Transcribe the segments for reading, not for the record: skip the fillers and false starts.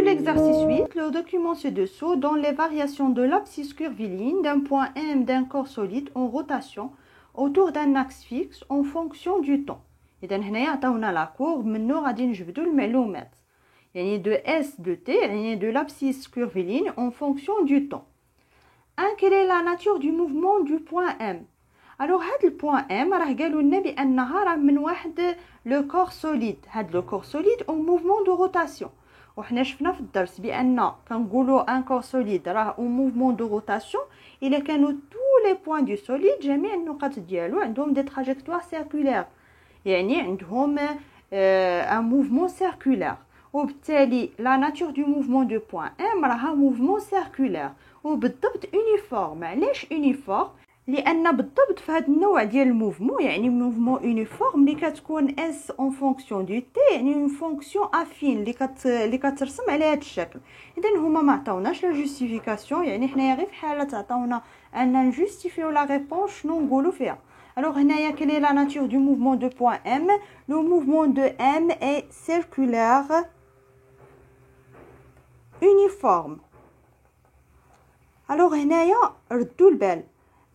l'exercice 8, le document ci-dessous donne les variations de l'abscisse curviligne d'un point M d'un corps solide en rotation autour d'un axe fixe en fonction du temps. إذا هنايا عطاونا لا كورب منو غادي نجبدو المعلومات. يعني de S de T, يعني de l'abscisse curviligne en fonction du temps. Quelle est la nature du mouvement du point M? Alors هذا البوان M راه قالوا لنا بأنها راه من واحد لو كور سوليد. هذا لو كور سوليد en mouvement de rotation. وحنا شفنا في الدرس بأن كنقولوا ان كور سوليد راه en mouvement de rotation إلا كانوا tous les points du solide جميع النقاط ديالو عندهم des trajectoires circulaires. يعني عندهم un mouvement circulaire. وبالتالي la nature du mouvement de point M راها mouvement circulaire وبالضبط uniforme. علاش uniforme؟ لان بالضبط في هذا النوع ديال الموفمون يعني موفمون يونيفورم اللي كتكون اس اون فونكسيون دو تي يعني اون فونكسيون افين اللي كترسم على هذا الشكل. اذا هما ما عطاوناش لا جوستيفيكاسيون يعني حنايا غير في حاله عطاونا ان نجوستيفيو لا ريبونس شنو نقولوا فيها. alors هنايا quelle est la nature du mouvement de point M? le mouvement de M est circulaire uniforme. alors هنايا ردوا البال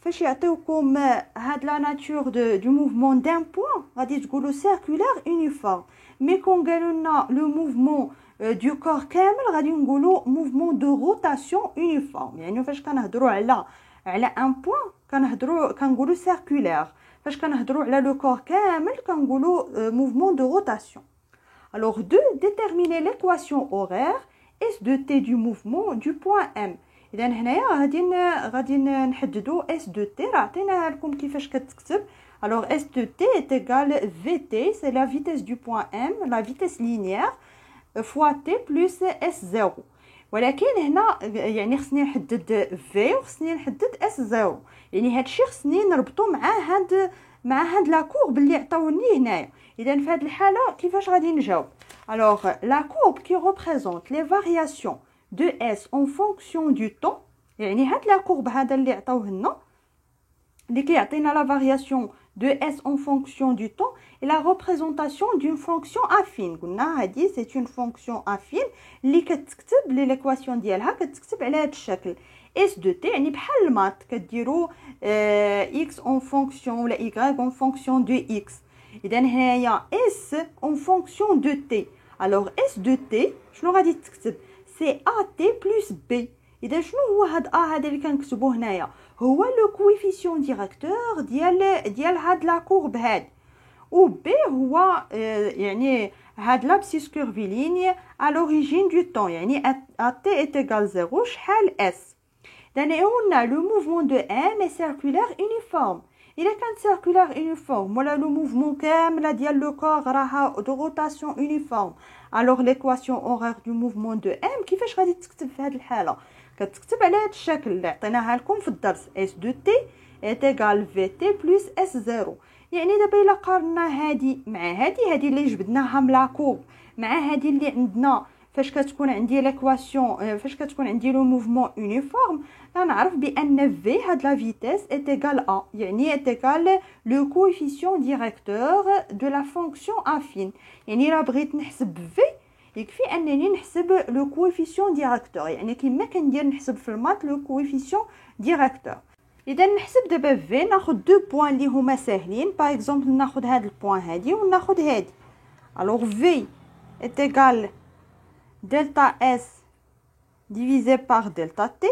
فاش يعطيوكم هاد لا ناتور دو موفمون دان بوين غادي تقولوا سيركولير يونيفورم مي كون قالوا لنا لو موفمون دو كور كامل غادي نقولوا موفمون دو روتاسيون يونيفورم. يعني فاش كنهضروا على ان بوين كنقولوا سيركولير، فاش كنهضروا على لو كور كامل كنقولوا موفمون دو روتاسيون. alors de déterminer l'équation horaire S de T du mouvement du point M. اذا هنايا غادي نحددوا اس دو تي. راه عطيناها لكم كيفاش كتكتب. alors s de t est égal vt, c'est la vitesse du point M, la vitesse linéaire fois t plus s0. ولكن هنا يعني خصني نحدد v وخصني نحدد s0. يعني هادشي خصني نربطو مع هاد لا كورب اللي عطاوني هنايا. اذا في هاد الحاله كيفاش غادي نجاوب؟ alors la courbe qui représente les variations de S en fonction du temps. يعني هاد لا كورب هذا اللي عطاوه لنا اللي كيعطينا لا فارياسيون de S en fonction du temps et la représentation d'une fonction affine. قلنا هادي c'est une fonction affine اللي كتكتب ليكواسيون ديالها كتكتب على هذا الشكل S de T. يعني بحال المات كديروا X en fonction ولا Y en fonction de X. اذا هنايا S en fonction de T. alors S de T شنو غادي تكتب؟ c'est AT plus B. إذا شنو هو هاد A هذا اللي كنكتبوه هنايا؟ هو لو كويفيسيون ديريكتور ديال هاد لا كورب هاد. و B هو يعني هاد لابسيس كورفيليني à l'origine du temps. يعني AT est égal 0 شحال S. إذا قلنا لو موفمون دو M est circulaire uniforme. إلا كان circulaire uniforme ولا لو موفمون كامله ديال لو كور راها دو روتاسيون uniforme alors l'équation horaire du mouvement de M كيفاش غادي تكتب في هذه الحاله؟ كتكتب على هذا الشكل اللي عطيناها لكم في الدرس S de T est égal VT plus S0. يعني دابا الا قارنا هذه مع هذه اللي جبدناها من لا كورب مع هذه اللي عندنا فاش كتكون عندي ليكواسيون فاش كتكون عندي لو موفمون يونيفورم غنعرف بان V هاد لا فيتيس est égal A. يعني est égal le coefficient directeur de la fonction affine. يعني الا بغيت نحسب V يكفي انني نحسب لو كويفيسيون ديريكتور. يعني كما كندير نحسب في المات لو كويفيسيون ديريكتور. اذا نحسب دابا في ناخذ دو بوين اللي هما ساهلين. باغ اكزومبل ناخذ هاد البوين هادي وناخذ هادي. alors V est égal delta S divisé par delta T.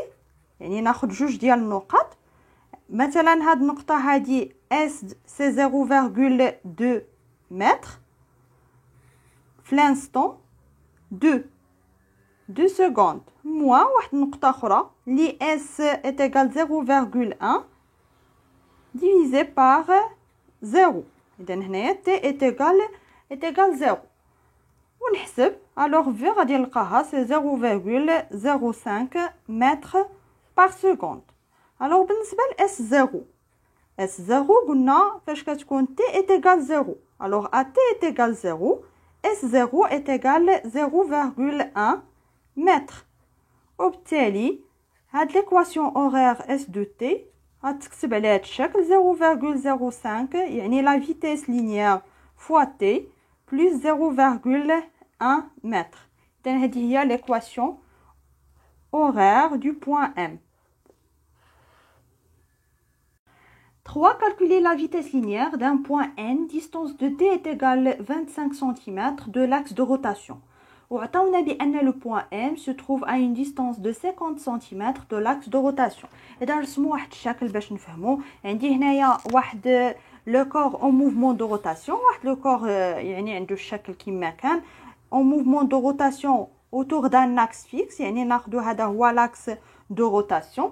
يعني ناخذ جوج ديال النقط. مثلا هاد النقطه هادي S c'est 0,2 متر في l'instant 2 secondes moins واحد النقطة أخرى اللي S est égal 0,1 divisé par 0. إذا هنايا T est égal 0 ونحسب. alors V غادي نلقاها c'est 0,05 متر par seconde. alors بالنسبة ل S0 قلنا فاش كتكون T est égal 0 alors à T est égal 0 S0 est égal 0,1 mètre. وبالتالي هاد l'équation horaire S de T غتكتب على هاد الشكل 0,05 يعني la vitesse linéaire fois T plus 0,1 mètre. إذن هذه هي l'équation horaire du point M. 3. Calculer la vitesse linéaire d'un point N, distance de t est égale 25 cm de l'axe de rotation. وعطاونا بأن le point M se trouve à une distance de 50 cm de l'axe de rotation. إذا نرسموا واحد الشكل باش نفهموا. عندي هنايا واحد le corps en mouvement de rotation, واحد le corps يعني عنده الشكل كما كان en mouvement de rotation autour d'un axe fixe, يعني ناخذوا هذا هو l'axe de rotation.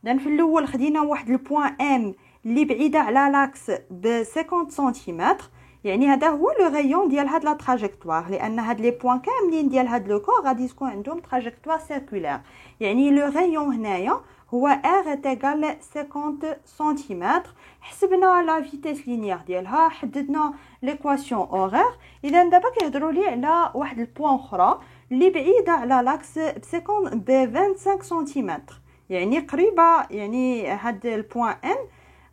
إذا في الأول خدينا واحد le point M اللي بعيده على لاكس ب 50 سنتيمتر، يعني هذا هو لو غيون ديال هاد لا تراجيكتوار، لان هاد لي بوين كاملين ديال هاد لو كور غادي تكون عندهم تراجيكتوار سيركولير، يعني لو غيون هنايا هو ار ايغال 50 سنتيمتر. حسبنا لا فيتيس لينيير ديالها، حددنا ليكواسيون اورير. اذا دابا كيهضروا لي على واحد البوين اخرى اللي بعيده على لاكس ب 25 سنتيمتر، يعني قريبه، يعني هاد البوين ان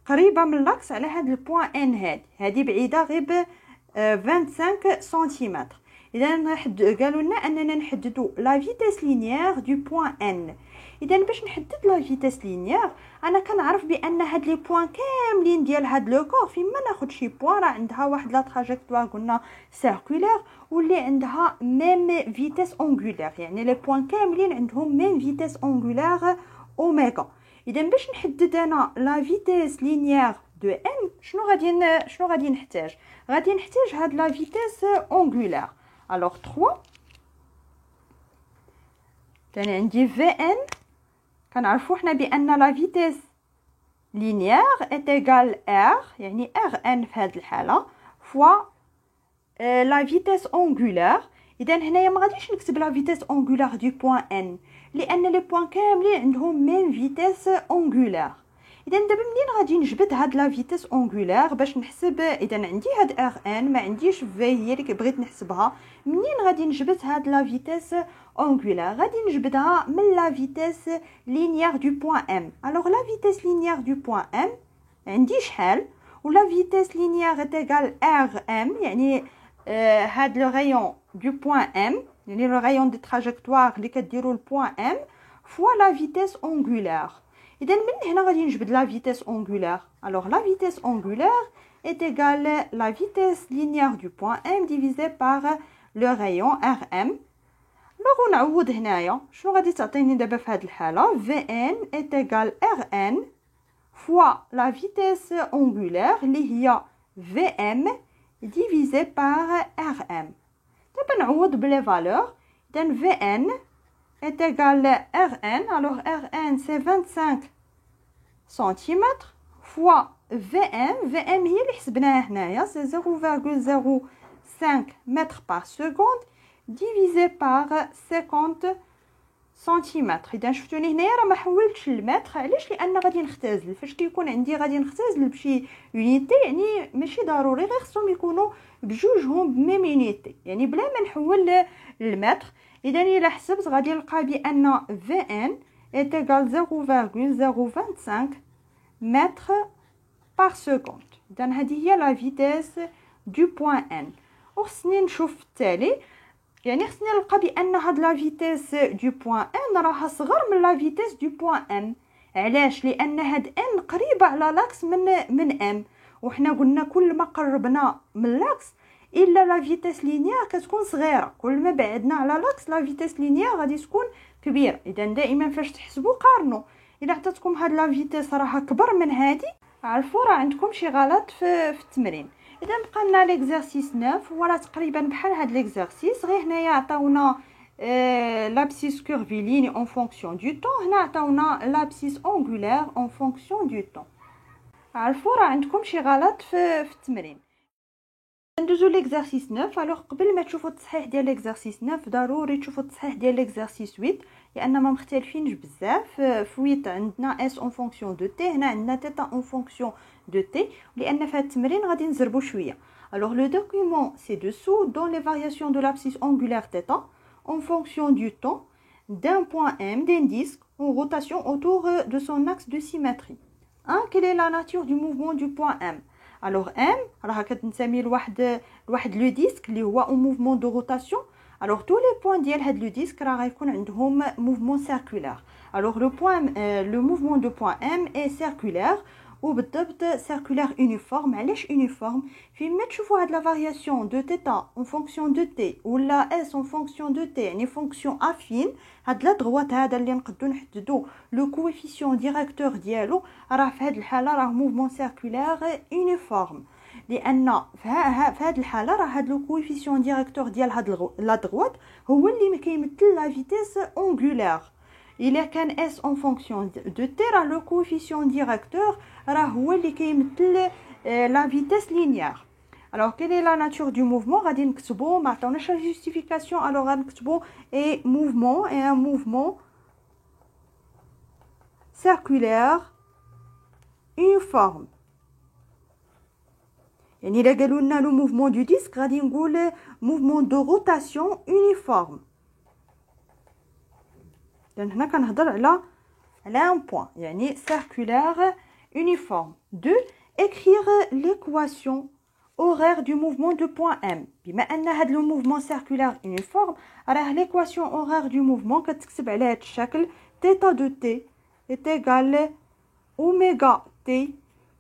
قريبه من لاكس على هاد البوين ان، هادي بعيده غير ب 25 سنتيمتر. اذا قالوا لنا اننا نحددوا لا فيتيس لينيير دو بوين ان. اذا باش نحدد لا فيتيس لينيير انا كنعرف بان هاد لي بوين كاملين ديال هاد لو كور فيما ناخذ شي بوين راه عندها واحد لا تراجيكتوار قلنا سيركولير واللي عندها ميم فيتيس اونغولير، يعني لي بوين كاملين عندهم ميم فيتيس اونغولير اوميغا. اذا باش نحدد انا لا فيتيس لينيير دو ان شنو غادي نحتاج هاد لا فيتيس اونغولير. الوغ 3 ثاني عندي في ان، كنعرفوا حنا بان لا فيتيس لينيير est égal r، يعني ار ان في هذه الحاله فوا لا فيتيس اونغولير. اذا هنايا ما غاديش نكتب لا فيتيس اونغولير دو بوين ان لان لي بوين كاملين عندهم ميم فيتيس اونغولير. اذا دابا منين غادي نجبد هاد لا فيتيس اونغولير باش نحسب؟ اذا عندي هاد ار ان، ما عنديش في هي اللي بغيت نحسبها. منين غادي نجبد هاد لا فيتيس اونغولير؟ غادي نجبدها من لا فيتيس لينيير دو بوين ام. الوغ لا فيتيس لينيير دو بوين ام عندي شحال؟ ولا فيتيس لينيير est égal ار ام، يعني هاد لو غايون دو بوين ام، يعني لو غايون دي تراجيكتوار اللي كديروا البوين ام فوا لا فيتيس اونغولير. اذا من هنا غادي نجبد لا فيتيس اونغولير. الوغ لا فيتيس اونغولير est égal la vitesse linéaire du point m divisé par le rayon rm. لوغ نعوض هنايا شنو غادي تعطيني دابا في هذه الحاله؟ vn est égal rn fois la vitesse angulaire اللي هي vm divisé par rm. دابا نعوض بلي فالور. اذا vn est égal rn. alors rn c'est 25 cm fois vm هي اللي حسبناها هنايا c'est 0,05 mètres par seconde divisé par 50 سنتيمتر. اذا شفتوني هنايا راه ما حولتش المتر. علاش؟ لان غادي نختزل. فاش كيكون عندي غادي نختزل بشي يونيتي، يعني ماشي ضروري غير خصهم يكونوا بجوجهم بميم يونيتي، يعني بلا ما نحول للمتر. اذا الا حسبت غادي نلقى بان vn est égal 0,025 متر par seconde. اذا هذه هي لا فيتيس دو بوين ان. وخصني نشوف التالي، يعني خصني نلقى بان هاد لا فيتيس دو بوين ان راها صغر من لا فيتيس دو بوين ام. علاش؟ لان هاد ان قريبه على لاكس من ام، وحنا قلنا كل ما قربنا من لاكس الا لا فيتيس لينيير كتكون صغيره، كل ما بعدنا على لاكس لا فيتيس لينيير غادي تكون كبيره. اذا دائما فاش تحسبوا قارنوا. الا عطاتكم هاد لا فيتيس راها كبر من هادي، عرفوا راه عندكم شي غلط في التمرين. اذا بقى لنا ليكزارسيس 9 ولا تقريبا بحال هاد ليكزارسيس، غير هنايا عطاونا l'abscisse curviligne en fonction du temps، هنا عطاونا l'abscisse angulaire en fonction du temps. عرفوا راه عندكم شي غلط في التمرين. ندوزو ليكزارسيس 9. الوغ قبل ما تشوفوا التصحيح ديال ليكزارسيس 9 ضروري تشوفوا التصحيح ديال ليكزارسيس 8، لان ما مختلفينش بزاف. في 8 عندنا اس اون فونكسيون دو تي، هنا عندنا تيتا اون فونكسيون دو تي، لان في هذا التمرين غادي نزربوا شويه. الوغ لو دوكيومون سي دوسو دون لي فارياسيون دو l'abscisse angulaire θ en fonction du temps d'un point M d'un disque en rotation autour de son axe de symétrie. Quelle est la nature du mouvement du point M? Alors M راها كتنتمي لواحد لو ديسك اللي هو en mouvement de rotation. Alors tous les points ديال هاد le disque راه غيكون عندهم mouvement circulaire. Alors le mouvement de point M est circulaire وبالضبط circulaire uniforme. علاش uniforme؟ فيما تشوفوا هاد la variation de θ en fonction de t ولا s en fonction de t يعني fonction affine. هاد لا droite هذا اللي نقدروا نحددوا le coefficient directeur ديالو راه في هاد الحاله راه mouvement circulaire uniforme. لان في هاد الحاله راه هاد لو كويفيسيون ديريكتور ديال هاد لا دروات هو اللي كيمثل لا فيتيس اونغولير. الا كان اس اون فونكسيون دو تي راه لو كويفيسيون ديريكتور راه هو اللي كيمثل لا فيتيس لينيير. الوغ كيل اي لا ناتور دو موفمون غادي نكتبو ما عطاوناش لا جوستيفيكاسيون الوغ غنكتبو اي موفمون اي ان موفمون سيركولير يونيفورم. يعني إلا قالوا لنا لو موفمون دو ديسك غادي نقول موفمون دو روتاسيون يونيفورم. لأن هنا كنهضر على ان بوين يعني سيركولير يونيفورم. دو écrire l'équation horaire du mouvement de point M. بما أن هاد لو موفمون سيركولير يونيفورم راه l'équation horaire du mouvement كتكتب على هاد الشكل θ دو تي est égal oméga t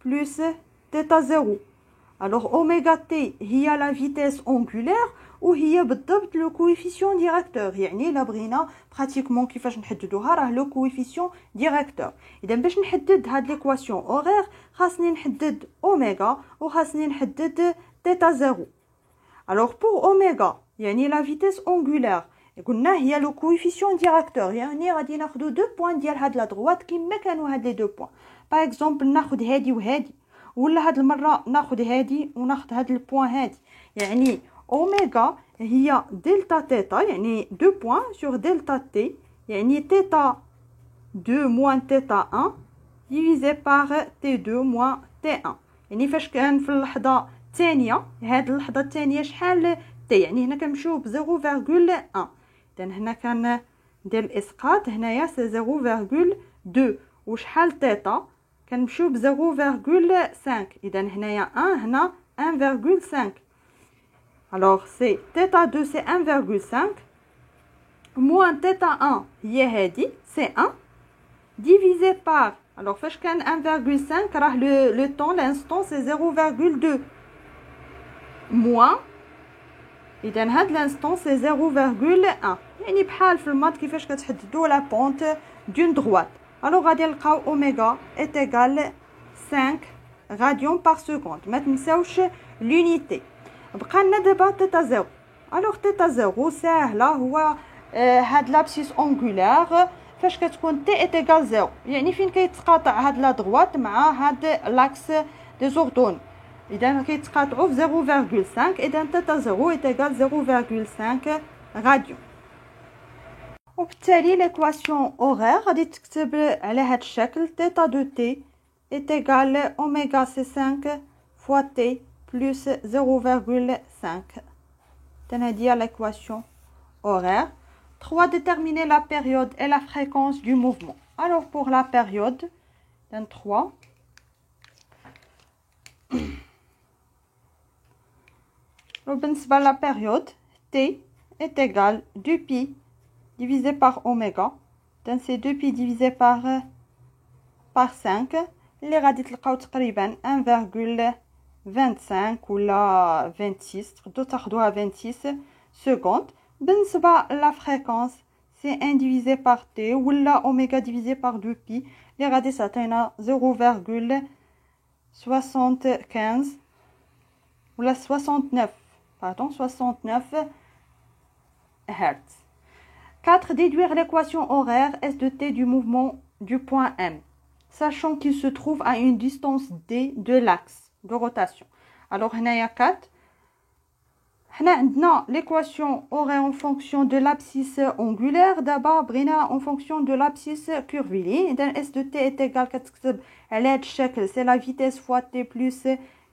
plus θ 0. Alors oméga t هي la vitesse angulaire وهي بالضبط le coefficient directeur. يعني إلا بغينا pratiquement كيفاش نحددوها راه le coefficient directeur. إذا باش نحدد هاد l'équation horaire خاصني نحدد اوميغا وخاصني نحدد θ 0. Alors pour oméga يعني la vitesse angulaire قلنا هي le coefficient directeur. يعني غادي ناخدو دو بوين ديال هاد لا دروات كيما كانوا هاد لي دو بوين. باغ اكزومبل ناخد هادي وهادي ولا هاد المره ناخد هادي وناخد هاد البوين هادي. يعني اوميغا هي دلتا تيتا يعني دو بوين سور دلتا تي يعني تيتا 2 موان تيتا 1 ديفيزي باغ تي 2 موان تي 1. يعني فاش كان في اللحظه الثانيه هاد اللحظه الثانيه شحال تي يعني هنا كنمشيو ب 0.1. اذا هنا كان ندير الاسقاط هنايا سي 0.2 وشحال تيتا كنمشيو ب 0.5. اذا هنايا 1 هنا 1.5. alors c'est θ 2 c'est 1.5 moins θ 1 هي هادي c'est 1 divisé par alors فاش كان 1.5 راه le temps l'instant c'est 0.2 moins اذا هاد l'instant c'est 0.1. يعني بحال في المات كيفاش كتحددوا لا بونت دون droite. alors غادي نلقاو اوميغا est égal 5 radians par seconde. ما تنساوش l'unité. بقى لنا دابا تيتا 0. alors تيتا 0 ساهله هو هاد لابسيس اونغولير فاش كتكون تي est égal 0 يعني فين كيتقاطع هاد لا دروات مع هاد لاكس دي زوردون. اذا كيتقاطعوا في 0.5. اذا تيتا 0 est égal 0.5 راديون. وبالتالي l'équation horaire غادي تكتب على هاد الشكل θ de t est égal oméga c5 fois t plus 0.5. هذه l'équation horaire. 3. Déterminer la période et la fréquence du mouvement. Alors pour la période 3 بالنسبة la période t est égal 2pi divisé par oméga. Donc c'est 2pi divisé par 5 اللي غادي تلقاو تقريبا 1.25 ولا 26 تقدروا تاخذوها 26 secondes. بالنسبة la fréquence c'est 1 divisé par t ولا oméga divisé par 2pi اللي غادي تعطينا 0.75 ولا 69 pardon 69 Hz. 4. Déduire l'équation horaire S de t du mouvement du point M, sachant qu'il se trouve à une distance d de l'axe de rotation. Alors, il y a 4. On a l'équation horaire en fonction de l'abscisse angulaire. D'abord, en fonction de l'abscisse curviligne. S de t est égal à l'aide chèque, c'est la vitesse fois t plus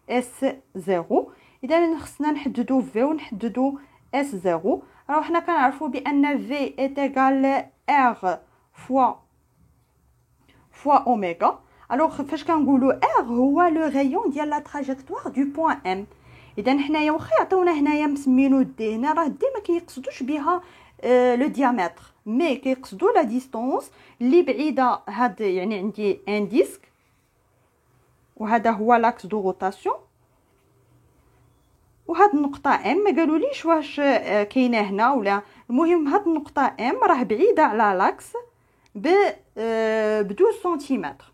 S0. إذا خصنا نحددو V ونحددو S0. alors حنا كنعرفوا بان V est égal R fois oméga. alors فاش كنقولوا R هو le rayon ديال la trajectoire du point M. اذا حنايا واخا يعطيونا هنايا مسمينو دي، هنا راه دي ما كيقصدوش بها لو ديامتر، مي كيقصدوا لا ديستونس اللي بعيده. هاد يعني عندي ان ديسك وهذا هو لاكس دو روتاسيون، وهاد النقطه ام ما قالوليش واش كاينه هنا ولا. المهم هاد النقطه ام راه بعيده على لاكس ب 12 سنتيمتر.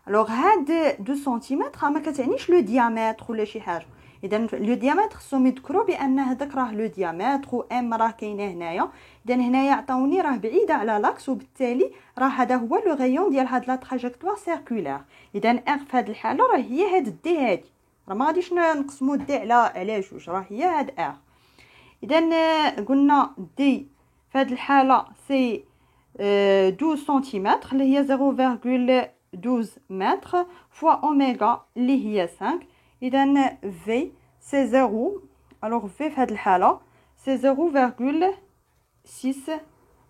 الوغ هاد 12 سنتيمتر ما كتعنيش لو ديامتر ولا شي حاجه. اذا لو ديامتر خصهم يذكروا بان هذاك راه لو ديامتر و ام راه كاينه هنايا. اذا هنايا عطاوني راه بعيده على لاكس، وبالتالي راه هذا هو لو غيون ديال هاد لا تراجيكتوار سيركولير. اذا ار في هاد الحاله راه هي هاد دي هادي، راه ما غاديش نقسموا دي على جوج، راه هي هاد ار. اذا قلنا دي في هاد الحاله سي 12 سنتيمتر اللي هي 0.12 متر فوا اوميغا اللي هي 5. اذا في سي 0. الوغ في هاد الحاله سي 0.6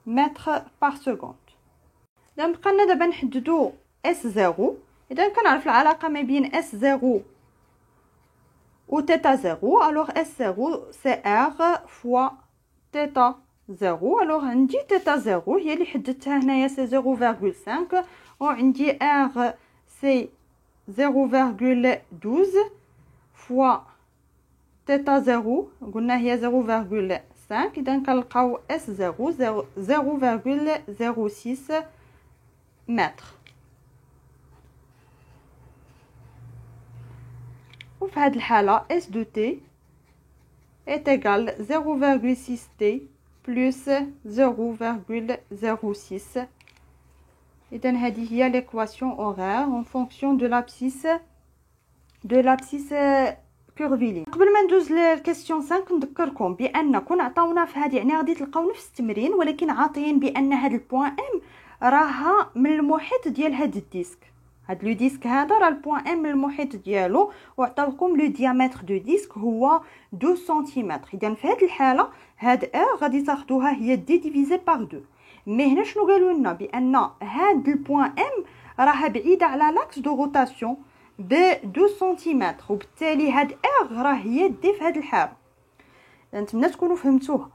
متر بار سكوند. اذا بقى لنا دابا نحددوا اس 0. اذا كنعرف العلاقه ما بين اس 0 و تيتا 0. الوغ اس 0 سي ار فوا تيتا 0. الوغ عندي تيتا 0 هي اللي حددتها هنايا سي 0.5، وعندي ار سي 0.12 فوا تيتا 0 قلنا هي 0.5. اذا كنلقاو اس 0 0.06 متر. وفي هذه الحاله اس دو تي est égal 0.6 t plus 0.06. إذن هذه هي l'équation horaire en fonction de l'abscisse curviligne. قبل ما ندوز للكيسيون 5 نذكركم بان كون عطاونا في هذه يعني غادي تلقاو نفس التمرين، ولكن عاطيين بان هذا البوان ام راها من المحيط ديال هذا الديسك. هاد لو ديسك هذا راه البوان ام من المحيط ديالو، وعطاوكم لو ديامتر دو ديسك هو 12 سنتيمتر. اذا في هذه الحاله هاد ار غادي تاخذوها هي دي ديفيزي بار 2. مي هنا شنو قالوا لنا؟ بان هاد البوان ام راها بعيده على لاكس دو روتاسيون ب 12 سنتيمتر، وبالتالي هاد ار راه هي دي في هاد الحاله. نتمنى تكونوا فهمتوها.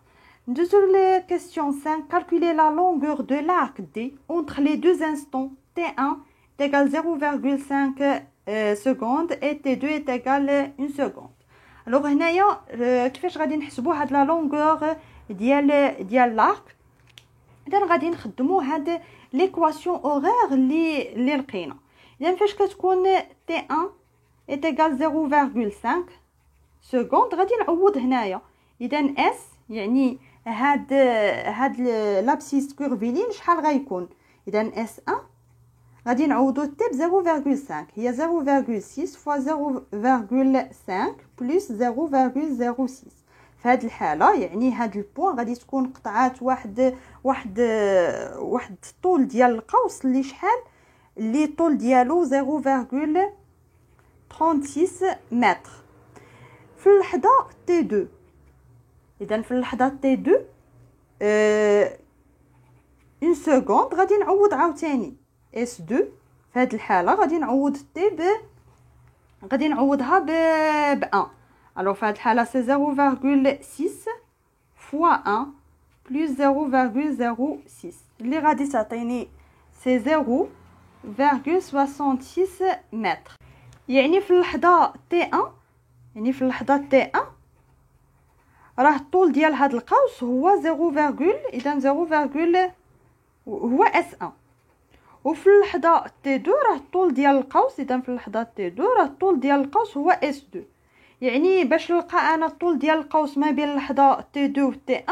ندوزو لكيسيون 5. calculer la longueur de l'arc D entre les deux instants T1 est égal 0.5 seconde et T2 est égal 1 seconde. الوغ هنايا كيفاش غادي نحسبوا هاد لا لونغور ديال لارك؟ اذا غادي نخدموا هاد ليكواسيون اورير اللي لقينا. اذا فاش كتكون T1 est égal 0.5 seconde غادي نعوض هنايا. اذا اس يعني هاد لابسيس كورفيلين شحال غيكون؟ اذا اس 1 غادي نعوضو تي ب 0.5 هي 0.6 فوا 0.5 بلس 0.06. في هاد الحاله يعني هاد البوان غادي تكون قطعات واحد الطول ديال القوس اللي شحال، اللي الطول ديالو 0.36 متر في اللحظه تي 2. اذا في اللحظه تي 2 1 سكوند غادي نعوض عاوتاني اس 2. في هذه الحاله غادي نعوض تي غادي نعوضها ب 1. الو في هذه الحاله سي 0.6 فوا 1 بلس 0.06 اللي غادي تعطيني سي 0.66 متر. يعني في اللحظه تي 1 راه الطول ديال هذا القوس هو 0. اذا 0. هو اس 1. وفي اللحظه تي 2 راه الطول ديال القوس، اذا في اللحظه تي 2 راه الطول ديال القوس هو اس 2. يعني باش نلقى انا الطول ديال القوس ما بين اللحظه تي 2 و تي 1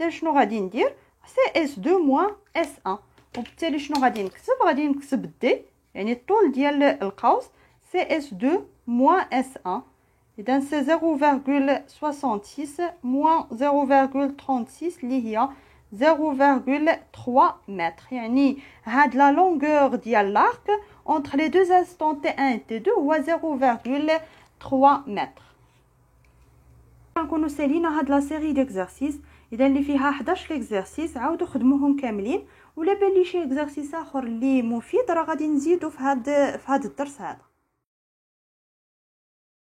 اذا شنو غادي ندير؟ سي اس 2 موان اس 1. وبالتالي شنو غادي نكتب؟ غادي نكتب دي يعني الطول ديال القوس سي اس 2 موان اس 1. اذا سي 0.66 موان 0.36 اللي هي 0.3 متر. يعني هاد لا لونغور ديال لارك entre les deux instants T1 et T2 هو 0.3 متر. غنكونوا سالينا هاد لا سيري ديكزارسيس. اذا اللي فيها 11 ليكزارسيس عاودوا خدموهم كاملين، ولا بان لي شي اكزارسيس اخر اللي مفيد راه غادي نزيدو في هاد الدرس هذا.